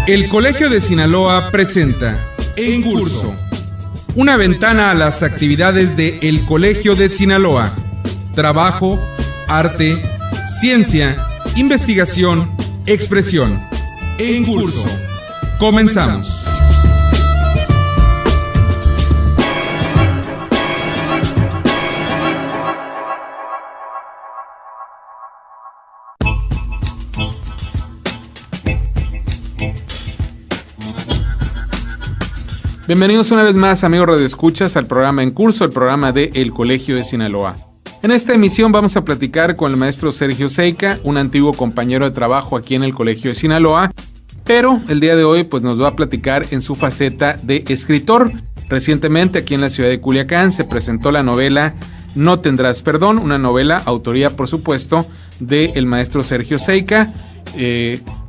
El Colegio de Sinaloa presenta En Curso, una ventana a las actividades de El Colegio de Sinaloa. Trabajo, arte, ciencia, investigación, expresión. En Curso. Comenzamos. Bienvenidos una vez más, amigos radioescuchas, al programa En Curso, el programa de El Colegio de Sinaloa. En esta emisión vamos a platicar con el maestro Sergio Seica, un antiguo compañero de trabajo aquí en el Colegio de Sinaloa, pero el día de hoy pues nos va a platicar en su faceta de escritor. Recientemente aquí en la ciudad de Culiacán se presentó la novela No Tendrás Perdón, una novela, autoría por supuesto, del maestro Sergio Seica.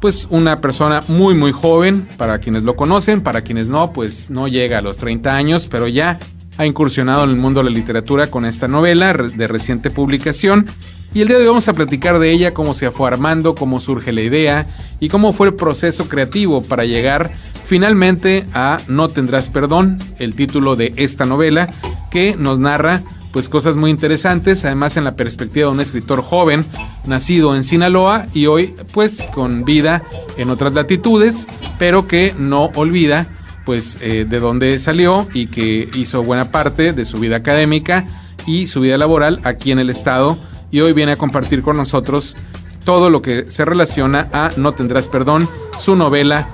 Pues una persona muy joven, para quienes lo conocen, para quienes no, pues no llega a los 30 años, pero ya ha incursionado en el mundo de la literatura con esta novela de reciente publicación. Y el día de hoy vamos a platicar de ella, cómo se fue armando, cómo surge la idea y cómo fue el proceso creativo para llegar finalmente a No Tendrás Perdón, el título de esta novela que nos narra pues cosas muy interesantes, además en la perspectiva de un escritor joven, nacido en Sinaloa y hoy pues con vida en otras latitudes, pero que no olvida pues de dónde salió y que hizo buena parte de su vida académica y su vida laboral aquí en el estado, y hoy viene a compartir con nosotros todo lo que se relaciona a No Tendrás Perdón, su novela,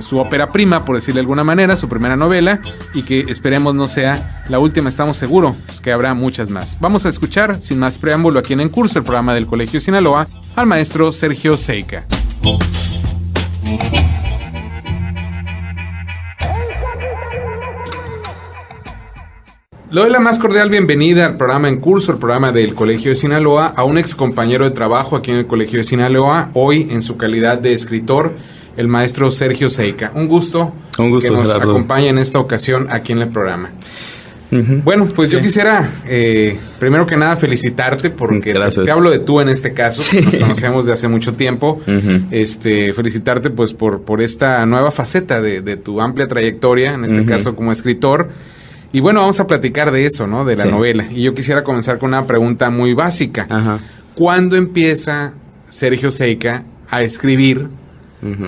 su ópera prima, por decirle de alguna manera, su primera novela, y que esperemos no sea la última, estamos seguros que habrá muchas más. Vamos a escuchar, sin más preámbulo, aquí en Curso, el programa del Colegio de Sinaloa, al maestro Sergio Seica. Le doy la más cordial bienvenida al programa En Curso, el programa del Colegio de Sinaloa, a un ex compañero de trabajo aquí en el Colegio de Sinaloa, hoy en su calidad de escritor, el maestro Sergio Seica. Un gusto que nos Gerardo acompañe en esta ocasión aquí en el programa. Bueno, pues sí. Yo quisiera, primero que nada, felicitarte porque te hablo de tú en este caso, sí. Nos conocemos de hace mucho tiempo. Felicitarte pues por esta nueva faceta de tu amplia trayectoria, en este caso como escritor. Y bueno, vamos a platicar de eso, ¿no? De la novela. Y yo quisiera comenzar con una pregunta muy básica. Ajá. ¿Cuándo empieza Sergio Seica a escribir?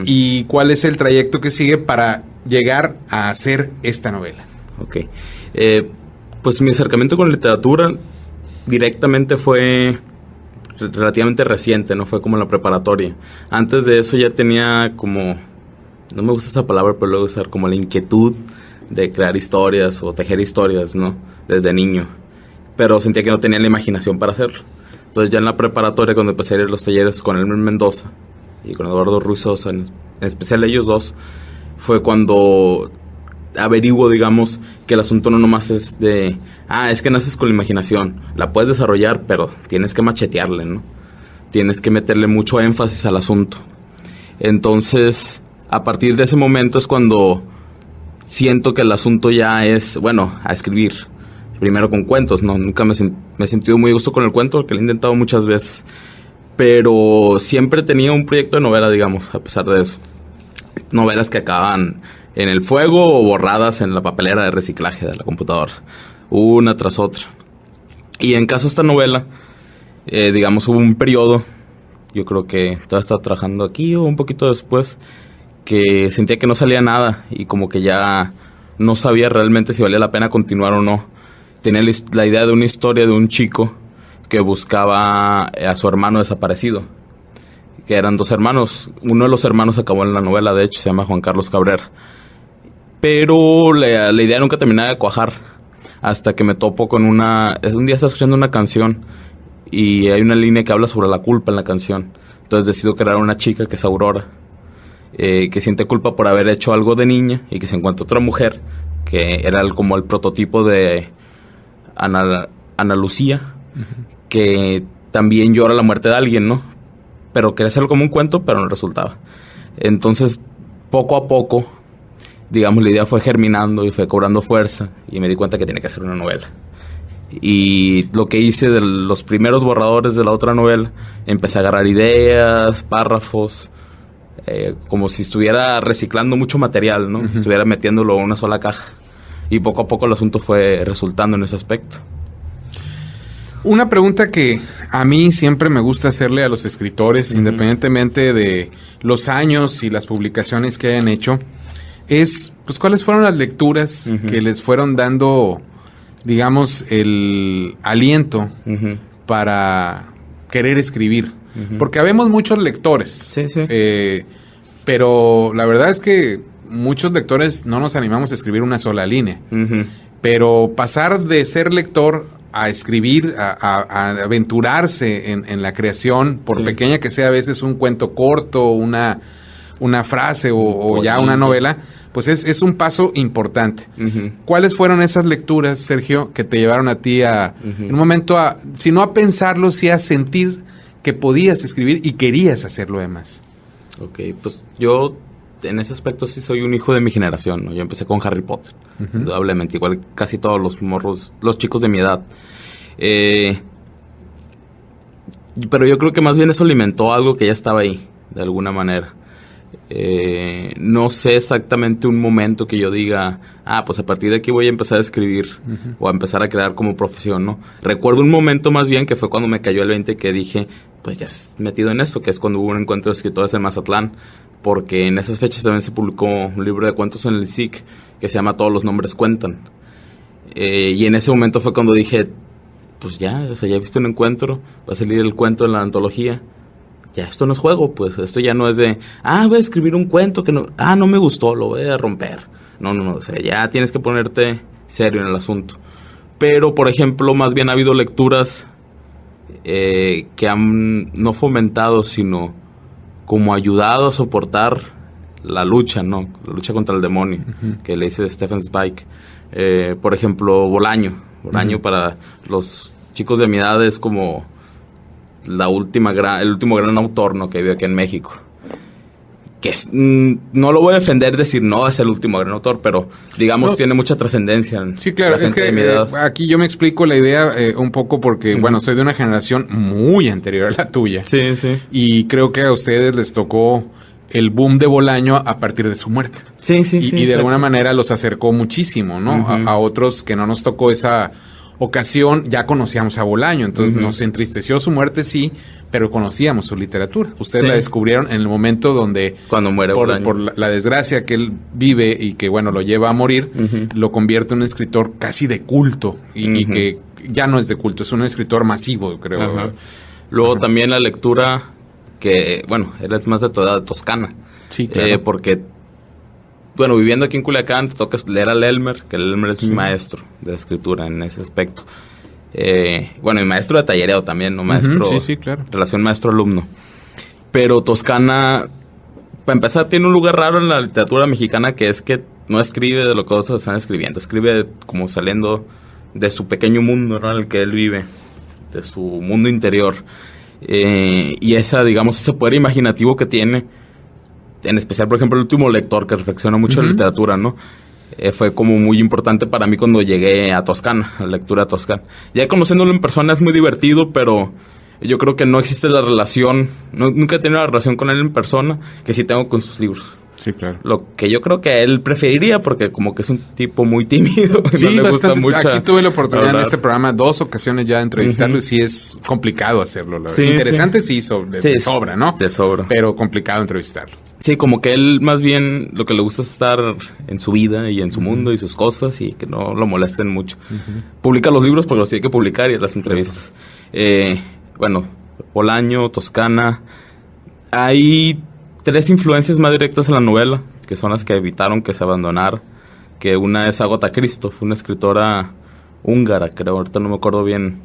¿Y cuál es el trayecto que sigue para llegar a hacer esta novela? Ok. Pues mi acercamiento con literatura directamente fue relativamente reciente, ¿no? Fue como en la preparatoria. Antes de eso ya tenía como... No me gusta esa palabra, pero lo voy a usar, como la inquietud de crear historias o tejer historias, ¿no? Desde niño. Pero sentía que no tenía la imaginación para hacerlo. Entonces ya en la preparatoria, cuando empecé a ir a los talleres con Elmer Mendoza y con Eduardo Ruiz Sosa, en especial ellos dos, fue cuando averiguo, digamos, que el asunto no nomás es de... es que naces con la imaginación. La puedes desarrollar, pero tienes que machetearle, ¿no? Tienes que meterle mucho énfasis al asunto. Entonces, a partir de ese momento es cuando... siento que el asunto ya es, bueno, a escribir. Primero con cuentos, ¿no? Nunca me he sentido muy a gusto con el cuento, porque lo he intentado muchas veces. Pero siempre tenía un proyecto de novela, digamos, a pesar de eso. Novelas que acaban en el fuego o borradas en la papelera de reciclaje de la computadora. Una tras otra. Y en caso de esta novela, digamos, hubo un periodo, yo creo que todavía estaba trabajando aquí o un poquito después, que sentía que no salía nada y como que ya no sabía realmente si valía la pena continuar o no. Tenía la idea de una historia de un chico que buscaba a su hermano desaparecido, que eran dos hermanos. Uno de los hermanos acabó en la novela, de hecho, se llama Juan Carlos Cabrera. Pero la idea nunca terminaba de cuajar, hasta que me topo con un día estaba escuchando una canción y hay una línea que habla sobre la culpa en la canción. Entonces decido crear una chica que es Aurora, que siente culpa por haber hecho algo de niña y que se encuentra otra mujer que era como el prototipo de Ana Lucía, que también llora la muerte de alguien, ¿no? Pero quería hacerlo como un cuento, pero no resultaba. Entonces, poco a poco, digamos, la idea fue germinando y fue cobrando fuerza y me di cuenta que tenía que hacer una novela. Y lo que hice de los primeros borradores de la otra novela, empecé a agarrar ideas, párrafos, como si estuviera reciclando mucho material, ¿no? Estuviera metiéndolo en una sola caja. Y poco a poco el asunto fue resultando en ese aspecto. Una pregunta que a mí siempre me gusta hacerle a los escritores, independientemente de los años y las publicaciones que hayan hecho, es, pues, ¿cuáles fueron las lecturas que les fueron dando, digamos, el aliento para querer escribir? Porque habemos muchos lectores, sí. Pero la verdad es que muchos lectores no nos animamos a escribir una sola línea. Pero pasar de ser lector a escribir, a aventurarse en la creación, por pequeña que sea a veces un cuento corto, una frase o ya una novela, pues es un paso importante. ¿Cuáles fueron esas lecturas, Sergio, que te llevaron a ti en un momento si no a pensarlo, sí a sentir que podías escribir y querías hacerlo además? Ok, pues yo en ese aspecto sí soy un hijo de mi generación, ¿no? Yo empecé con Harry Potter, indudablemente, igual casi todos los chicos de mi edad. Pero yo creo que más bien eso alimentó algo que ya estaba ahí, de alguna manera. No sé exactamente un momento que yo diga, pues a partir de aquí voy a empezar a escribir o a empezar a crear como profesión, ¿no? Recuerdo un momento más bien que fue cuando me cayó el 20 que dije, pues ya has metido en eso, que es cuando hubo un encuentro de escritores en Mazatlán, porque en esas fechas también se publicó un libro de cuentos en el SIC que se llama Todos los nombres cuentan. Y en ese momento fue cuando dije, pues ya, o sea, ya viste un encuentro, va a salir el cuento en la antología. Ya, esto no es juego, pues, esto ya no es de, voy a escribir un cuento que no me gustó, lo voy a romper. No, o sea, ya tienes que ponerte serio en el asunto. Pero, por ejemplo, más bien ha habido lecturas que han no fomentado, sino como ayudado a soportar la lucha, ¿no? La lucha contra el demonio, que le dice Stefan Zweig. Por ejemplo, Bolaño para los chicos de mi edad es como el último gran autor, ¿no? Que vive aquí en México. Que no lo voy a defender decir no es el último gran autor, pero digamos tiene mucha trascendencia. Sí, claro, es que aquí yo me explico la idea un poco porque, bueno, soy de una generación muy anterior a la tuya. Sí. Y creo que a ustedes les tocó el boom de Bolaño a partir de su muerte. Sí. Y de alguna manera los acercó muchísimo, ¿no? A otros que no nos tocó esa ocasión, ya conocíamos a Bolaño, entonces nos entristeció su muerte, sí, pero conocíamos su literatura. Ustedes la descubrieron en el momento donde, cuando muere Bolaño, por la desgracia que él vive y que, bueno, lo lleva a morir, lo convierte en un escritor casi de culto y que ya no es de culto, es un escritor masivo, creo. Luego también la lectura que, bueno, eres más de tu edad, Toscana. Sí, claro. Porque, bueno, viviendo aquí en Culiacán, te toca leer al Elmer, que el Elmer es mi maestro de escritura en ese aspecto. Bueno, y maestro de tallereo también, ¿no? Maestro, sí, claro. Relación maestro-alumno. Pero Toscana, para empezar, tiene un lugar raro en la literatura mexicana, que es que no escribe de lo que otros están escribiendo. Escribe como saliendo de su pequeño mundo, ¿no? En el que él vive, de su mundo interior. Y ese poder imaginativo que tiene, en especial, por ejemplo, El último lector, que reflexiona mucho en la literatura, ¿no? Fue como muy importante para mí cuando llegué a Toscana, a la lectura de Toscana. Ya conociéndolo en persona es muy divertido, pero yo creo que no existe la relación, nunca he tenido la relación con él en persona que sí tengo con sus libros. Sí, claro. Lo que yo creo que él preferiría, porque como que es un tipo muy tímido. Sí, no le bastante. Gusta mucho aquí tuve la oportunidad en este programa 2 ocasiones ya de entrevistarlo y sí es complicado hacerlo. La verdad. Interesante sí, de sobra, ¿no? De sobra. Pero complicado entrevistarlo. Sí, como que él más bien lo que le gusta es estar en su vida y en su mundo y sus cosas y que no lo molesten mucho. Publica los libros porque los tiene que publicar y las entrevistas. Bueno, Bolaño, Toscana. Hay 3 influencias más directas en la novela, que son las que evitaron que se abandonara. Que una es Agatha Christie, fue una escritora húngara, creo, ahorita no me acuerdo bien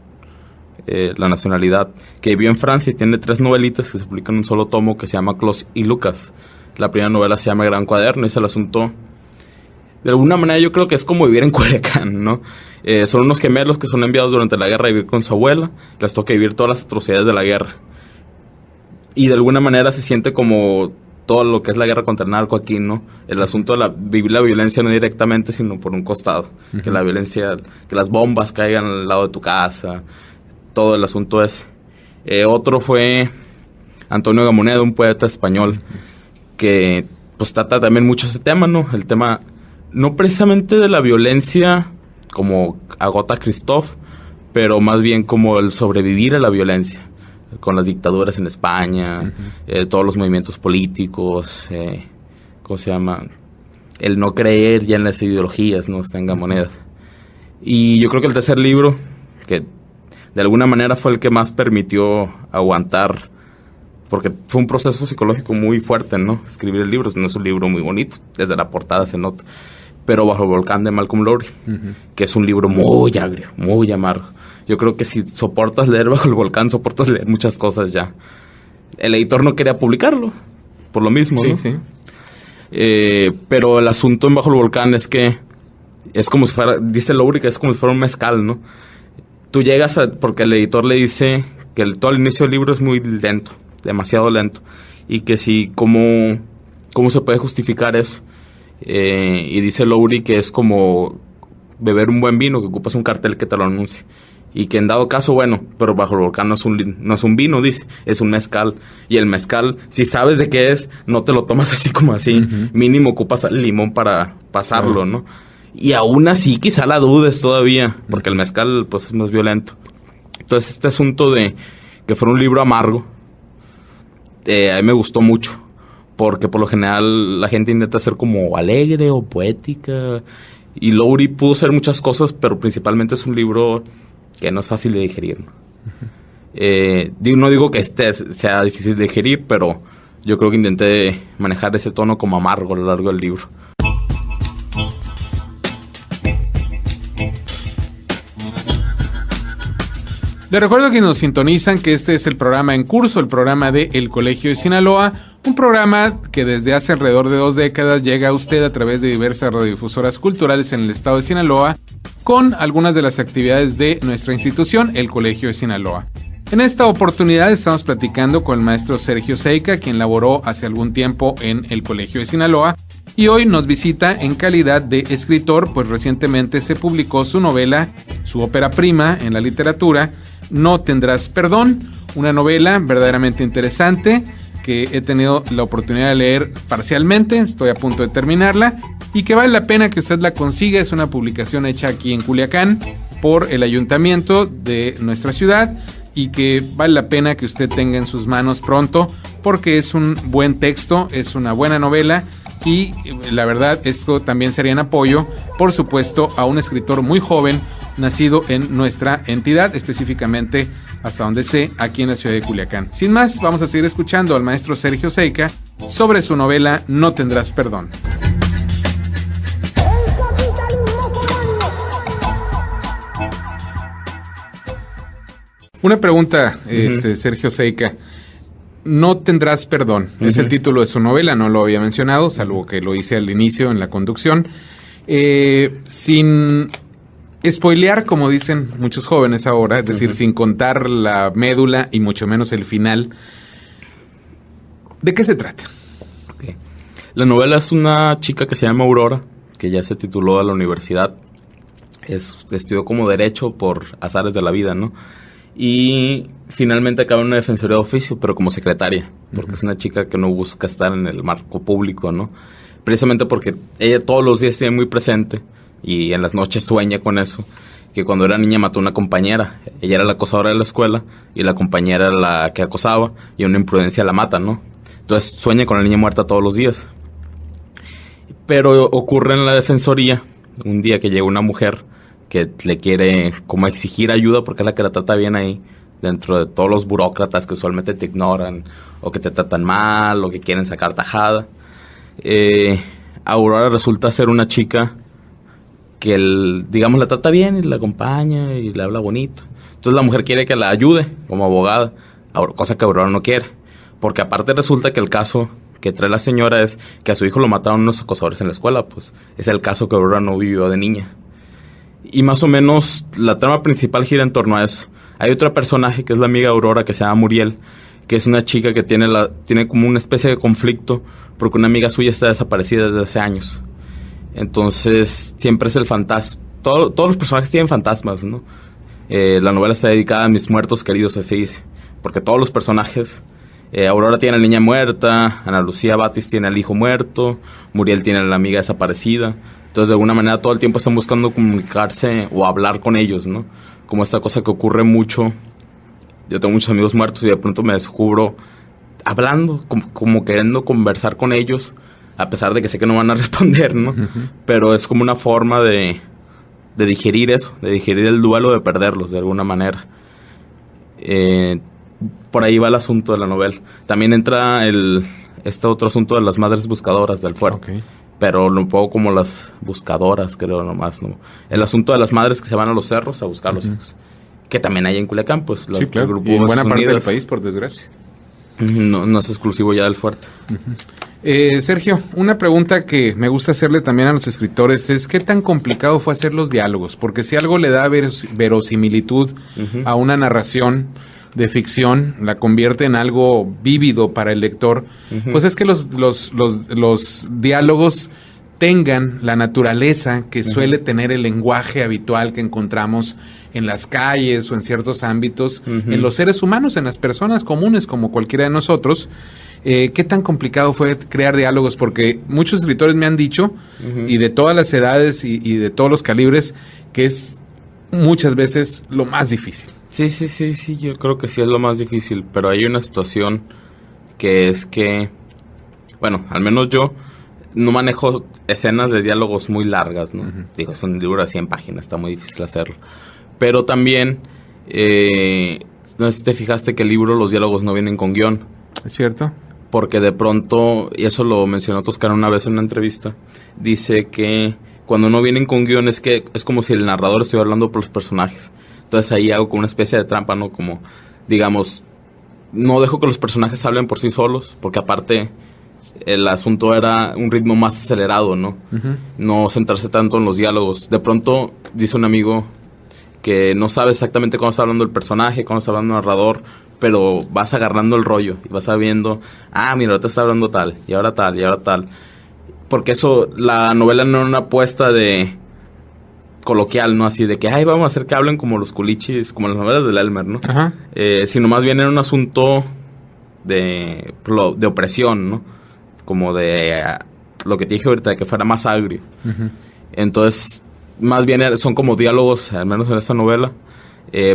la nacionalidad, que vivió en Francia y tiene 3 novelitas que se publican en un solo tomo que se llama Klaus y Lucas. La primera novela se llama Gran Cuaderno y es el asunto, de alguna manera yo creo que es como vivir en Culiacán, ¿no? Son unos gemelos que son enviados durante la guerra a vivir con su abuela, les toca vivir todas las atrocidades de la guerra. Y de alguna manera se siente como todo lo que es la guerra contra el narco aquí, ¿no? El asunto de vivir la violencia no directamente, sino por un costado. Que la violencia, que las bombas caigan al lado de tu casa, todo el asunto ese. Otro fue Antonio Gamoneda, un poeta español, que pues trata también mucho ese tema, ¿no? El tema no precisamente de la violencia como Agota Christoph, pero más bien como el sobrevivir a la violencia, con las dictaduras en España, todos los movimientos políticos, ¿cómo se llama? El no creer ya en las ideologías, ¿no? Está en Gamoneda. Y yo creo que el tercer libro, que de alguna manera fue el que más permitió aguantar, porque fue un proceso psicológico muy fuerte, ¿no? Escribir el libro, no es un libro muy bonito, desde la portada se nota, pero Bajo el volcán de Malcolm Lowry, que es un libro muy agrio, muy amargo. Yo creo que si soportas leer Bajo el volcán, soportas leer muchas cosas ya. El editor no quería publicarlo, por lo mismo, ¿no? Sí. Pero el asunto en Bajo el volcán es que es como si fuera, dice Lowry, que es como si fuera un mezcal, ¿no? Tú llegas porque el editor le dice que todo el inicio del libro es muy lento, demasiado lento, y que si, ¿cómo se puede justificar eso? Y dice Lowry que es como beber un buen vino, que ocupas un cartel que te lo anuncie. Y que en dado caso, bueno, pero Bajo el volcán no es un vino, dice, es un mezcal. Y el mezcal, si sabes de qué es, no te lo tomas así como así. Mínimo ocupas el limón para pasarlo, ¿no? Y aún así quizá la dudes todavía, porque el mezcal pues es más violento. Entonces este asunto de que fuera un libro amargo, a mí me gustó mucho. Porque por lo general la gente intenta ser como alegre o poética. Y Lowry pudo ser muchas cosas, pero principalmente es un libro que no es fácil de digerir, ¿no? No digo que sea difícil de digerir, pero yo creo que intenté manejar ese tono como amargo a lo largo del libro. Les recuerdo que nos sintonizan que este es el programa en curso, el programa de El Colegio de Sinaloa, un programa que desde hace alrededor de 2 décadas llega a usted a través de diversas radiodifusoras culturales en el estado de Sinaloa, con algunas de las actividades de nuestra institución, el Colegio de Sinaloa. En esta oportunidad estamos platicando con el maestro Sergio Seica, quien laboró hace algún tiempo en el Colegio de Sinaloa, y hoy nos visita en calidad de escritor, pues recientemente se publicó su novela, su ópera prima en la literatura, No tendrás perdón, una novela verdaderamente interesante que he tenido la oportunidad de leer parcialmente, estoy a punto de terminarla, y que vale la pena que usted la consiga. Es una publicación hecha aquí en Culiacán por el ayuntamiento de nuestra ciudad y que vale la pena que usted tenga en sus manos pronto, porque es un buen texto, es una buena novela. Y la verdad, esto también sería en apoyo, por supuesto, a un escritor muy joven, nacido en nuestra entidad, específicamente, hasta donde sé, aquí en la ciudad de Culiacán. Sin más, vamos a seguir escuchando al maestro Sergio Seica sobre su novela No tendrás perdón. Una pregunta, Sergio Seica. No tendrás perdón. Es el título de su novela, no lo había mencionado, salvo que lo hice al inicio en la conducción. Sin spoilear, como dicen muchos jóvenes ahora, es decir, sin contar la médula y mucho menos el final. ¿De qué se trata? Okay. La novela es una chica que se llama Aurora, que ya se tituló a la universidad. Estudió como Derecho por azares de la vida, ¿no? Y finalmente acaba en una defensoría de oficio, pero como secretaria, porque es una chica que no busca estar en el marco público, ¿no? Precisamente porque ella todos los días tiene muy presente, y en las noches sueña con eso, que cuando era niña mató a una compañera. Ella era la acosadora de la escuela, y la compañera era la que acosaba, y una imprudencia la mata, ¿no? Entonces sueña con la niña muerta todos los días. Pero ocurre en la defensoría, un día que llega una mujer que le quiere como exigir ayuda porque es la que la trata bien ahí, dentro de todos los burócratas que usualmente te ignoran, o que te tratan mal, o que quieren sacar tajada. Aurora resulta ser una chica que, digamos, la trata bien y la acompaña y le habla bonito. Entonces la mujer quiere que la ayude como abogada, cosa que Aurora no quiere, porque aparte resulta que el caso que trae la señora es que a su hijo lo mataron unos acosadores en la escuela, pues es el caso que Aurora no vivió de niña. Y más o menos la trama principal gira en torno a eso. Hay otro personaje que es la amiga Aurora, que se llama Muriel, que es una chica que tiene como una especie de conflicto porque una amiga suya está desaparecida desde hace años. Entonces siempre es el fantasma. Todos los personajes tienen fantasmas, ¿no? La novela está dedicada a mis muertos queridos, así dice, porque todos los personajes Aurora tiene a la niña muerta, Ana Lucía Batis tiene al hijo muerto, Muriel tiene a la amiga desaparecida. Entonces, de alguna manera, todo el tiempo están buscando comunicarse o hablar con ellos, ¿no? Como esta cosa que ocurre mucho. Yo tengo muchos amigos muertos y de pronto me descubro hablando, como queriendo conversar con ellos, a pesar de que sé que no van a responder, ¿no? Uh-huh. Pero es como una forma de digerir eso, de digerir el duelo de perderlos, de alguna manera. Por ahí va el asunto de la novela. También entra este otro asunto de las madres buscadoras del fuerte. Okay. Pero un poco como las buscadoras, creo, nomás, ¿no? El asunto de las madres que se van a los cerros a buscar a los hijos. Que también hay en Culiacán, pues. Sí, claro. Y en buena parte del país, por desgracia. No es exclusivo ya del fuerte. Uh-huh. Sergio, una pregunta que me gusta hacerle también a los escritores es ¿qué tan complicado fue hacer los diálogos? Porque si algo le da verosimilitud uh-huh. a una narración de ficción, la convierte en algo vívido para el lector, uh-huh. pues es que los diálogos tengan la naturaleza que uh-huh. suele tener el lenguaje habitual que encontramos en las calles o en ciertos ámbitos, uh-huh. en los seres humanos, en las personas comunes como cualquiera de nosotros. ¿Qué tan complicado fue crear diálogos? Porque muchos escritores me han dicho, uh-huh. y de todas las edades y de todos los calibres, que es muchas veces lo más difícil. Sí, yo creo que sí es lo más difícil, pero hay una situación que es que, bueno, al menos yo no manejo escenas de diálogos muy largas, ¿no? Uh-huh. Digo, es un libro de 100 páginas, está muy difícil hacerlo. Pero también, no sé si te fijaste que el libro, los diálogos no vienen con guión. ¿Es cierto? Porque de pronto, y eso lo mencionó Toscano una vez en una entrevista, dice que cuando no vienen con guión es que es como si el narrador estuviera hablando por los personajes. Entonces ahí hago como una especie de trampa, ¿no? Como, digamos, no dejo que los personajes hablen por sí solos, porque aparte el asunto era un ritmo más acelerado, ¿no? Uh-huh. No centrarse tanto en los diálogos. De pronto, dice un amigo que no sabe exactamente cómo está hablando el personaje, cómo está hablando el narrador, pero vas agarrando el rollo y vas sabiendo, mira, ahorita está hablando tal, y ahora tal, y ahora tal. Porque eso, la novela no es una apuesta de coloquial, ¿no? Así de que, vamos a hacer que hablen como los culichis, como las novelas del Elmer, ¿no? Ajá. Sino más bien era un asunto de opresión, ¿no? Como de lo que te dije ahorita, de que fuera más agrio. Uh-huh. Entonces, más bien son como diálogos, al menos en esta novela,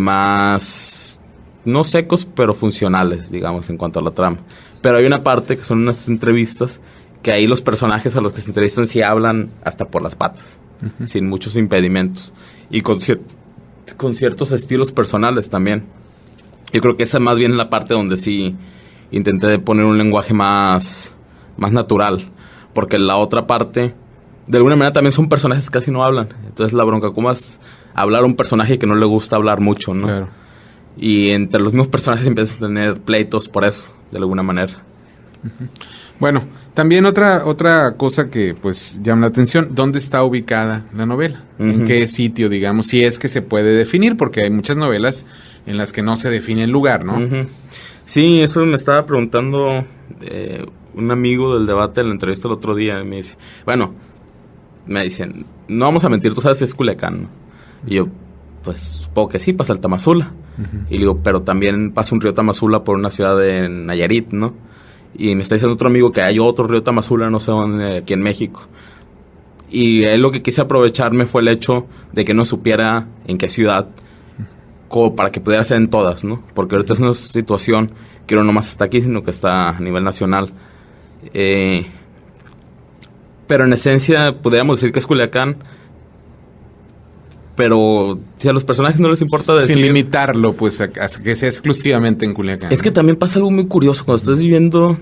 más, no secos, pero funcionales, digamos, en cuanto a la trama. Pero hay una parte que son unas entrevistas, que ahí los personajes a los que se entrevistan sí hablan hasta por las patas. Uh-huh. Sin muchos impedimentos y con ciertos estilos personales también. Yo creo que esa más bien es la parte donde sí intenté poner un lenguaje más natural, porque la otra parte de alguna manera también son personajes que casi no hablan. Entonces la bronca, ¿cómo es hablar a un personaje que no le gusta hablar mucho, ¿no? Claro. Y entre los mismos personajes empiezas a tener pleitos por eso, de alguna manera. Uh-huh. Bueno, también otra cosa que pues llama la atención, ¿dónde está ubicada la novela? Uh-huh. ¿En qué sitio, digamos? Si es que se puede definir, porque hay muchas novelas en las que no se define el lugar, ¿no? Uh-huh. Sí, eso me estaba preguntando un amigo del debate en la entrevista el otro día. Me dice, me dicen, no vamos a mentir, tú sabes si es Culiacán, ¿no? Y yo, pues supongo que sí, pasa el Tamazula. Uh-huh. Y le digo, pero también pasa un río Tamazula por una ciudad de Nayarit, ¿no? Y me está diciendo otro amigo que hay otro río Tamazula, no sé dónde, aquí en México. Y él lo que quise aprovecharme fue el hecho de que no supiera en qué ciudad, como para que pudiera ser en todas, ¿no? Porque ahorita es una situación que no nomás está aquí, sino que está a nivel nacional. Pero en esencia podríamos decir que es Culiacán, pero si a los personajes no les importa decir... Sin limitarlo, pues, a que sea exclusivamente en Culiacán. Es que también pasa algo muy curioso. Cuando estás viviendo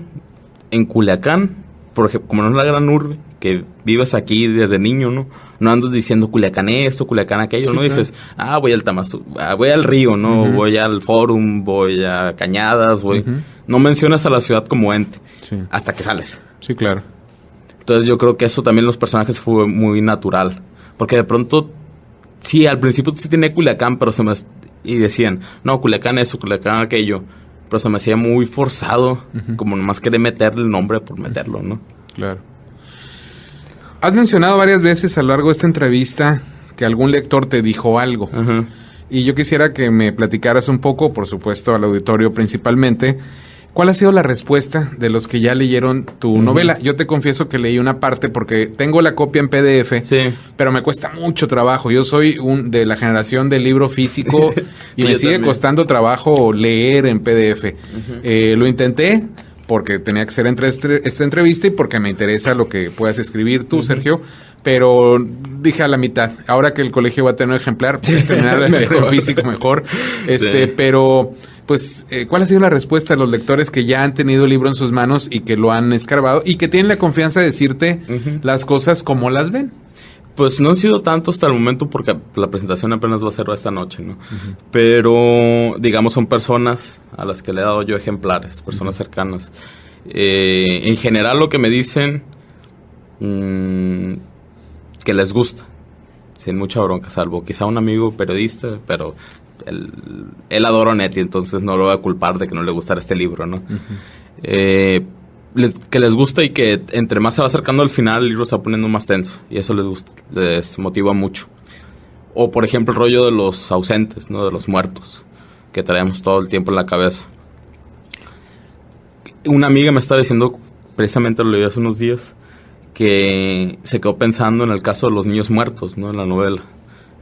en Culiacán, por ejemplo, como no es la gran urbe, que vives aquí desde niño, ¿no? No andas diciendo Culiacán esto, Culiacán aquello, sí, ¿no? Claro. Dices, voy al Tamazula, voy al río, ¿no? Uh-huh. Voy al Fórum, voy a Cañadas, voy... Uh-huh. No mencionas a la ciudad como ente, sí, hasta que sales. Sí, claro. Entonces yo creo que eso también los personajes fue muy natural. Porque de pronto... Sí, al principio sí tenía Culiacán, pero y decían, no, Culiacán eso, Culiacán aquello. Pero se me hacía muy forzado, uh-huh, como nomás querer meterle el nombre por meterlo, ¿no? Claro. Has mencionado varias veces a lo largo de esta entrevista que algún lector te dijo algo. Uh-huh. Y yo quisiera que me platicaras un poco, por supuesto al auditorio principalmente, ¿Cuál ha sido la respuesta de los que ya leyeron tu novela? Yo te confieso que leí una parte porque tengo la copia en PDF, pero me cuesta mucho trabajo. Yo soy de la generación del libro físico y me sigue costando trabajo leer en PDF. Lo intenté porque tenía que ser entre esta entrevista y porque me interesa lo que puedas escribir tú, Sergio, pero dije a la mitad. Ahora que el colegio va a tener un ejemplar, voy a terminar el libro físico mejor. Pero... Pues, ¿cuál ha sido la respuesta de los lectores que ya han tenido el libro en sus manos y que lo han escarbado y que tienen la confianza de decirte las cosas como las ven? Pues no han sido tanto hasta el momento porque la presentación apenas va a ser esta noche, ¿no? Pero, digamos, son personas a las que le he dado yo ejemplares, personas cercanas. En general lo que me dicen, que les gusta, sin mucha bronca, salvo quizá un amigo periodista, pero... Él adora a Netti, entonces no lo voy a culpar de que no le gustara este libro, ¿no? Que les gusta y que entre más se va acercando al final el libro se va poniendo más tenso y eso les gusta, les motiva mucho. O por ejemplo el rollo de los ausentes, ¿no? De los muertos que traemos todo el tiempo en la cabeza. Una amiga me está diciendo, precisamente lo leí hace unos días, que se quedó pensando en el caso de los niños muertos, ¿no? En la novela,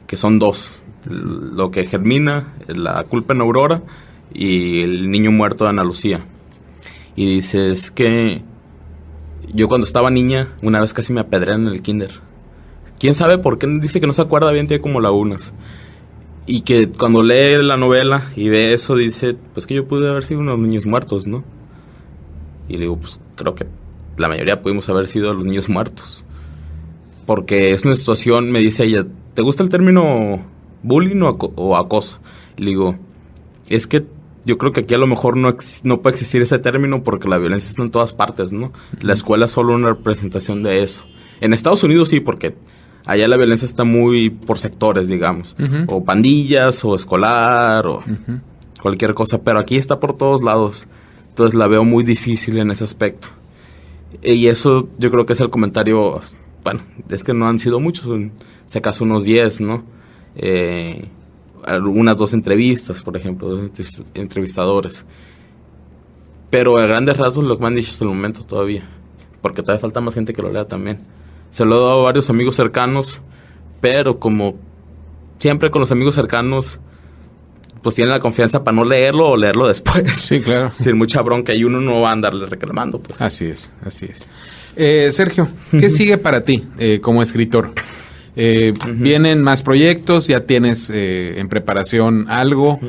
que son dos. Lo que germina, la culpa en Aurora y el niño muerto de Ana Lucía. Y dice, es que yo cuando estaba niña, una vez casi me apedrearon en el kinder. ¿Quién sabe por qué? Dice que no se acuerda bien, tiene como lagunas. Y que cuando lee la novela y ve eso, dice, pues que yo pude haber sido unos niños muertos, ¿no? Y le digo, pues creo que la mayoría pudimos haber sido los niños muertos. Porque es una situación, me dice ella, ¿te gusta el término bullying o acoso? Le digo, es que yo creo que aquí a lo mejor no puede existir ese término porque la violencia está en todas partes, ¿no? La escuela es solo una representación de eso. En Estados Unidos sí, porque allá la violencia está muy por sectores, digamos. O pandillas, o escolar, o cualquier cosa. Pero aquí está por todos lados. Entonces la veo muy difícil en ese aspecto. Y eso yo creo que es el comentario... Bueno, es que no han sido muchos, si acaso unos 10, ¿no? Unas 2 entrevistas, por ejemplo, 2 entrevistadores. Pero a grandes rasgos lo que me han dicho hasta el momento todavía, porque todavía falta más gente que lo lea también. Se lo he dado a varios amigos cercanos, pero como siempre con los amigos cercanos, pues tienen la confianza para no leerlo o leerlo después. Sí, claro. Sin mucha bronca y uno no va a andarle reclamando, pues. Así es, así es. Sergio, ¿qué sigue para ti como escritor? ¿Vienen más proyectos? ¿Ya tienes en preparación algo?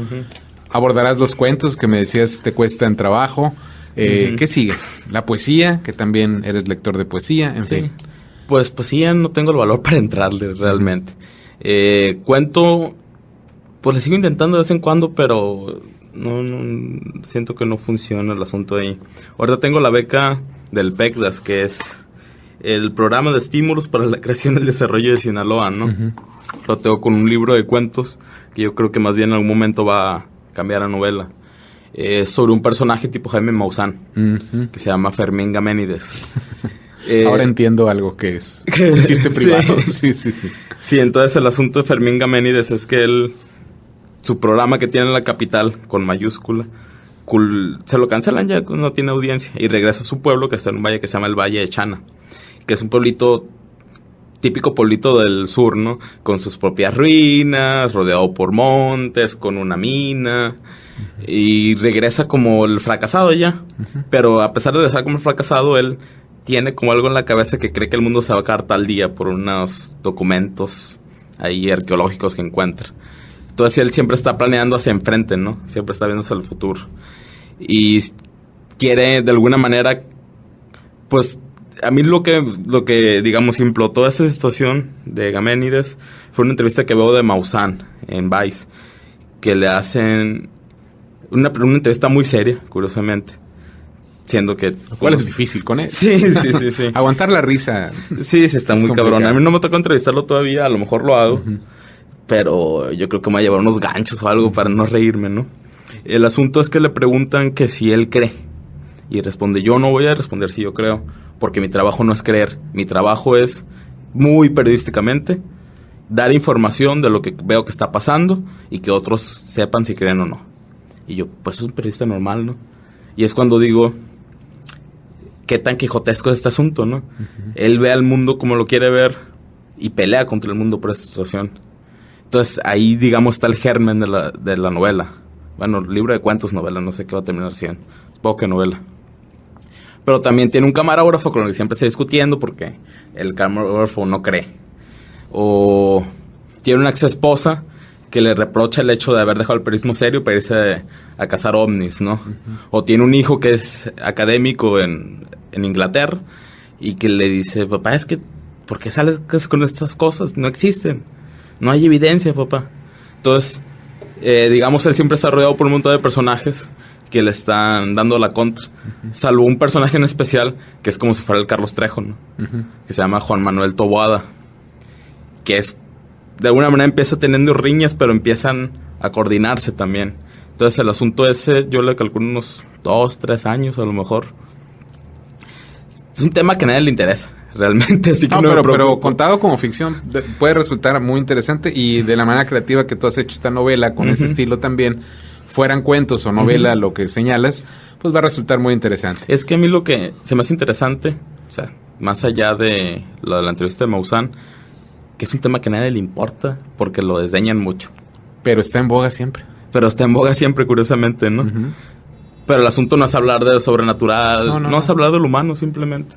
¿Abordarás los cuentos que me decías te cuestan trabajo? ¿Qué sigue? ¿La poesía? Que también eres lector de poesía, en fin. Pues poesía no tengo el valor para entrarle realmente. Cuento, pues le sigo intentando de vez en cuando, pero no siento que no funciona el asunto ahí. Ahorita tengo la beca del PECDAS, que es el programa de estímulos para la creación y el desarrollo de Sinaloa, ¿no? Lo tengo con un libro de cuentos que yo creo que más bien en algún momento va a cambiar a novela. Sobre un personaje tipo Jaime Maussan, que se llama Fermín Gaménides. Ahora entiendo algo que es un chiste privado. Sí. Sí, entonces el asunto de Fermín Gaménides es que su programa que tiene en la capital, con mayúscula, se lo cancelan ya, no tiene audiencia, y regresa a su pueblo, que está en un valle que se llama el Valle de Chana, que es un pueblito, típico pueblito del sur, ¿no? Con sus propias ruinas, rodeado por montes, con una mina, y regresa como el fracasado ya. Pero a pesar de regresar como el fracasado, él tiene como algo en la cabeza que cree que el mundo se va a acabar tal día por unos documentos ahí arqueológicos que encuentra. Entonces él siempre está planeando hacia enfrente, ¿no? Siempre está viendo hacia el futuro. Y quiere, de alguna manera, pues, a mí lo que digamos, implotó esa situación de Gaménides fue una entrevista que veo de Maussan en Vice, que le hacen una entrevista muy seria, curiosamente, siendo que... ¿Cuál es difícil con él? Sí. Aguantar la risa. Sí, está muy cabrón. A mí no me tocó entrevistarlo todavía, a lo mejor lo hago. Pero yo creo que me va a llevar unos ganchos o algo para no reírme, ¿no? El asunto es que le preguntan que si él cree. Y responde, yo no voy a responder si yo creo, porque mi trabajo no es creer. Mi trabajo es, muy periodísticamente, dar información de lo que veo que está pasando y que otros sepan si creen o no. Y yo, pues es un periodista normal, ¿no? Y es cuando digo, qué tan quijotesco es este asunto, ¿no? Él ve al mundo como lo quiere ver y pelea contra el mundo por esta situación. Entonces, ahí, digamos, está el germen de la novela. Bueno, libro de cuentos, novela, no sé qué va a terminar siendo. Supongo que novela. Pero también tiene un camarógrafo con el que siempre está discutiendo porque el camarógrafo no cree. O tiene una ex esposa que le reprocha el hecho de haber dejado el periodismo serio para irse a cazar ovnis, ¿no? O tiene un hijo que es académico en Inglaterra y que le dice, papá, es que, ¿por qué sales con estas cosas? No existen. No hay evidencia, papá. Entonces, digamos, él siempre está rodeado por un montón de personajes que le están dando la contra. Salvo un personaje en especial que es como si fuera el Carlos Trejo, ¿no? Que se llama Juan Manuel Taboada. Que es, de alguna manera empieza teniendo riñas, pero empiezan a coordinarse también. Entonces el asunto ese, yo le calculo unos 2, 3 años a lo mejor. Es un tema que a nadie le interesa, realmente. Así que pero contado como ficción puede resultar muy interesante, y de la manera creativa que tú has hecho esta novela, con ese estilo también, fueran cuentos o novela, lo que señalas, pues va a resultar muy interesante. Es que a mí lo que se me hace interesante, o sea, más allá de la entrevista de Maussan, que es un tema que a nadie le importa porque lo desdeñan mucho. Pero está en boga siempre. Curiosamente, ¿no? Pero el asunto no es hablar de lo sobrenatural, no es hablar de lo humano, simplemente.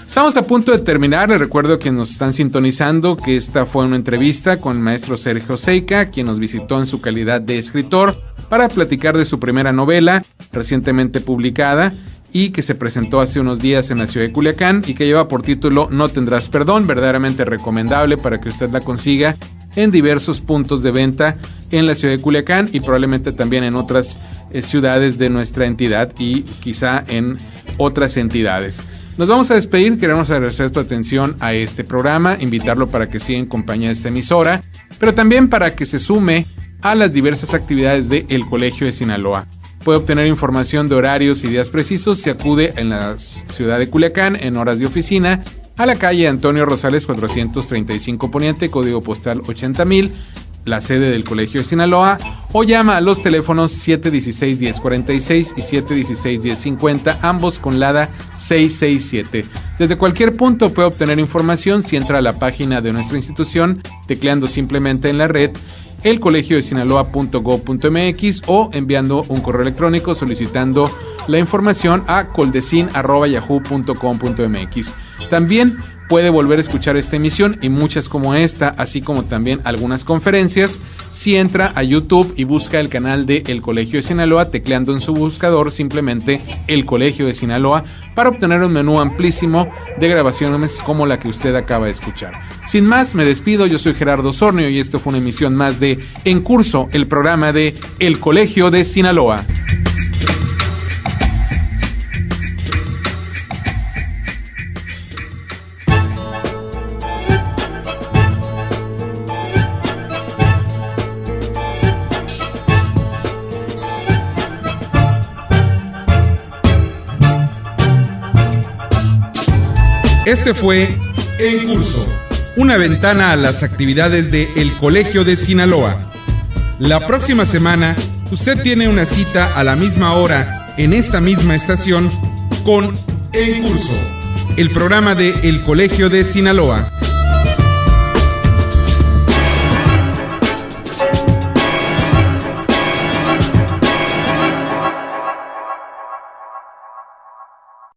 Estamos a punto de terminar. Les recuerdo a quienes nos están sintonizando que esta fue una entrevista con el maestro Sergio Seica, quien nos visitó en su calidad de escritor para platicar de su primera novela, recientemente publicada, y que se presentó hace unos días en la ciudad de Culiacán y que lleva por título No Tendrás Perdón, verdaderamente recomendable para que usted la consiga en diversos puntos de venta en la ciudad de Culiacán y probablemente también en otras ciudades de nuestra entidad y quizá en otras entidades. Nos vamos a despedir, queremos agradecer tu atención a este programa, invitarlo para que siga en compañía de esta emisora, pero también para que se sume a las diversas actividades del Colegio de Sinaloa. Puede obtener información de horarios y días precisos si acude en la ciudad de Culiacán en horas de oficina a la calle Antonio Rosales 435 Poniente, código postal 80,000, la sede del Colegio de Sinaloa, o llama a los teléfonos 716-1046 y 716-1050, ambos con LADA 667. Desde cualquier punto puede obtener información si entra a la página de nuestra institución, tecleando simplemente en la red elcolegiodesinaloa.gov.mx o enviando un correo electrónico solicitando la información a coldecin@yahoo.com.mx. También puede volver a escuchar esta emisión y muchas como esta, así como también algunas conferencias, si entra a YouTube y busca el canal de El Colegio de Sinaloa, tecleando en su buscador simplemente El Colegio de Sinaloa, para obtener un menú amplísimo de grabaciones como la que usted acaba de escuchar. Sin más, me despido, yo soy Gerardo Sornio y esto fue una emisión más de En Curso, el programa de El Colegio de Sinaloa. Este fue En Curso, una ventana a las actividades de El Colegio de Sinaloa. La próxima semana, usted tiene una cita a la misma hora en esta misma estación con En Curso, el programa de El Colegio de Sinaloa.